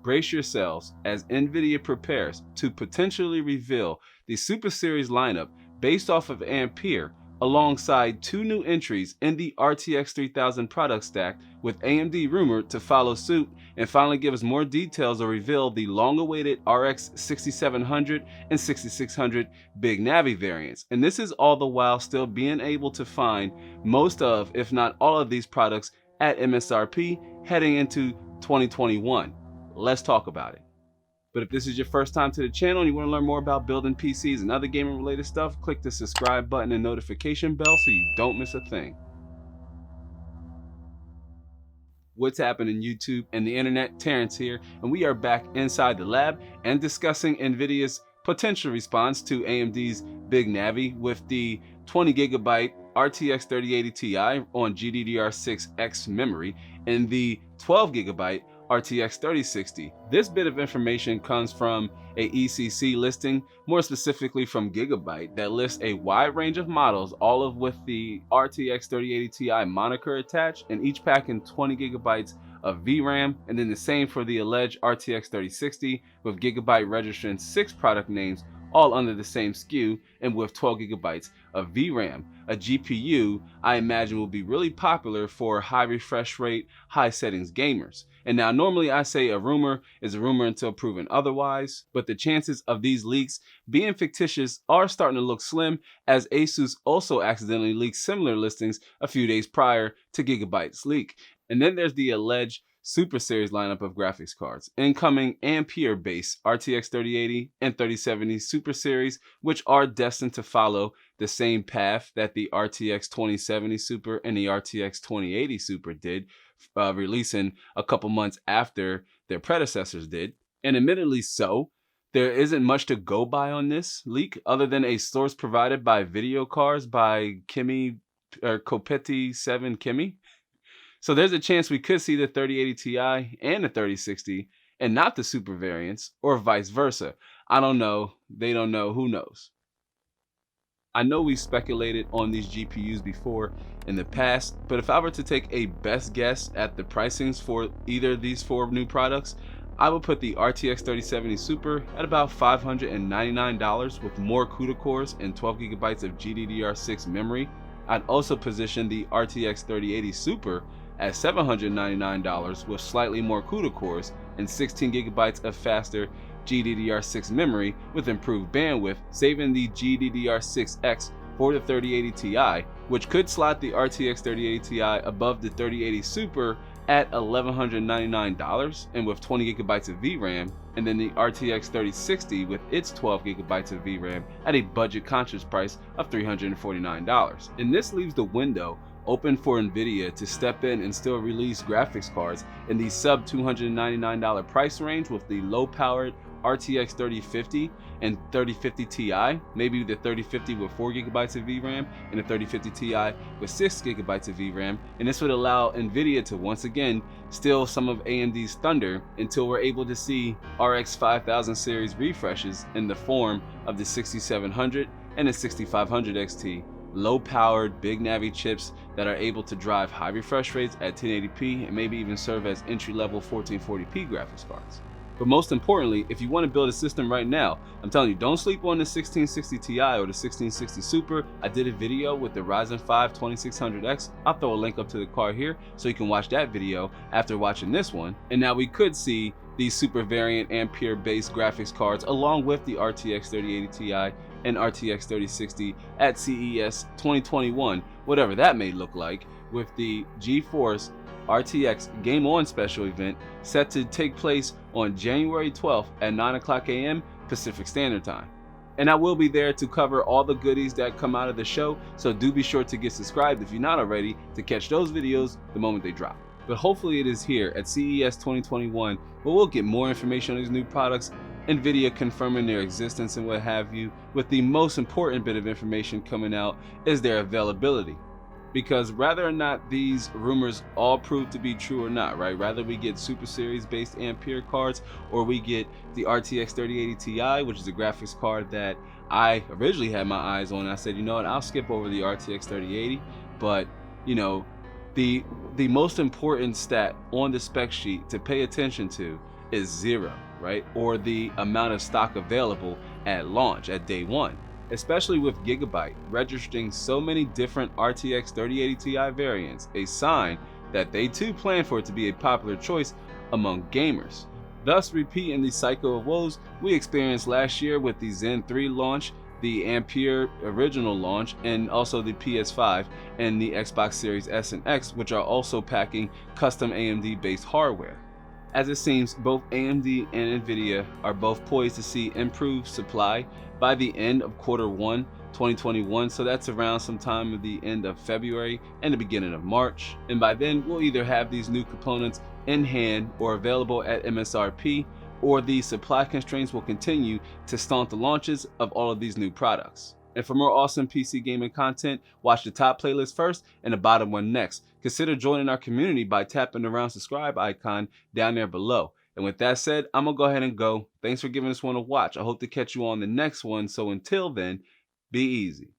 Brace yourselves as Nvidia prepares to potentially reveal the Super Series lineup based off of Ampere, alongside two new entries in the RTX 3000 product stack, with AMD rumored to follow suit and finally give us more details or reveal the long-awaited RX 6700 and 6600 Big Navi variants. And this is all the while still being able to find most of, if not all of these products at MSRP heading into 2021. Let's talk about it. But if this is your first time to the channel and you want to learn more about building PCs and other gaming related stuff, click the subscribe button and notification bell so you don't miss a thing. What's happening, YouTube and the internet? Terrence here, and we are back inside the lab and discussing Nvidia's potential response to AMD's Big Navi with the 20GB RTX 3080 Ti on GDDR6X memory and the 12GB RTX 3060. This bit of information comes from a ECC listing, more specifically from Gigabyte, that lists a wide range of models, all of with the RTX 3080 Ti moniker attached, and each packing 20GB of VRAM, and then the same for the alleged RTX 3060, with Gigabyte registering 6 product names all under the same SKU and with 12GB of VRAM, a GPU I imagine will be really popular for high refresh rate, high settings gamers. And now normally I say a rumor is a rumor until proven otherwise, but the chances of these leaks being fictitious are starting to look slim, as Asus also accidentally leaked similar listings a few days prior to Gigabyte's leak. And then there's the alleged Super Series lineup of graphics cards, incoming Ampere-based RTX 3080 and 3070 Super Series, which are destined to follow the same path that the RTX 2070 Super and the RTX 2080 Super did, releasing a couple months after their predecessors did. And admittedly so, there isn't much to go by on this leak other than a source provided by Video Cards by Kimi, or Kopeti 7 Kimi. So there's a chance we could see the 3080 Ti and the 3060 and not the Super variants, or vice versa. I don't know, they don't know, who knows? I know we speculated on these GPUs before in the past, but if I were to take a best guess at the pricings for either of these 4 new products, I would put the RTX 3070 Super at about $599 with more CUDA cores and 12GB of GDDR6 memory. I'd also position the RTX 3080 Super at $799 with slightly more CUDA cores and 16GB of faster GDDR6 memory with improved bandwidth, saving the GDDR6X for the 3080 Ti, which could slot the RTX 3080 Ti above the 3080 Super at $1,199 and with 20GB of VRAM, and then the RTX 3060 with its 12GB of VRAM at a budget conscious price of $349. And this leaves the window open for Nvidia to step in and still release graphics cards in the sub $299 price range with the low powered RTX 3050 and 3050 Ti, maybe the 3050 with 4GB of VRAM and the 3050 Ti with 6GB of VRAM, and this would allow Nvidia to once again steal some of AMD's thunder until we're able to see RX 5000 series refreshes in the form of the 6700 and the 6500 XT, low-powered Big Navi chips that are able to drive high refresh rates at 1080p and maybe even serve as entry-level 1440p graphics cards. But most importantly, if you want to build a system right now, I'm telling you, don't sleep on the 1660 Ti or the 1660 Super. I did a video with the Ryzen 5 2600X. I'll throw a link up to the card here so you can watch that video after watching this one. And now we could see these Super variant Ampere-based graphics cards along with the RTX 3080 Ti and RTX 3060 at CES 2021, whatever that may look like, with the GeForce RTX Game On special event set to take place on January 12th at 9:00 a.m. Pacific Standard Time. And I will be there to cover all the goodies that come out of the show, so do be sure to get subscribed if you're not already to catch those videos the moment they drop. But hopefully it is here at CES 2021 where we'll get more information on these new products, Nvidia confirming their existence and what have you, with the most important bit of information coming out is their availability. Because whether or not these rumors all prove to be true or not, right? Rather we get Super Series based Ampere cards or we get the RTX 3080 Ti, which is a graphics card that I originally had my eyes on. I said, you know what, I'll skip over the RTX 3080, but you know, the most important stat on the spec sheet to pay attention to is zero, right? Or the amount of stock available at launch at day one, especially with Gigabyte registering so many different RTX 3080 Ti variants, a sign that they too plan for it to be a popular choice among gamers. Thus repeating the cycle of woes we experienced last year with the Zen 3 launch, the Ampere original launch, and also the PS5 and the Xbox Series S and X, which are also packing custom AMD based hardware. As it seems, both AMD and Nvidia are both poised to see improved supply by the end of Q1 2021, so that's around sometime at the end of February and the beginning of March. And by then, we'll either have these new components in hand or available at MSRP, or the supply constraints will continue to stunt the launches of all of these new products. And for more awesome PC gaming content, watch the top playlist first and the bottom one next. Consider joining our community by tapping the round subscribe icon down there below. And with that said, I'm gonna go ahead and go. Thanks for giving this one a watch. I hope to catch you on the next one. So until then, be easy.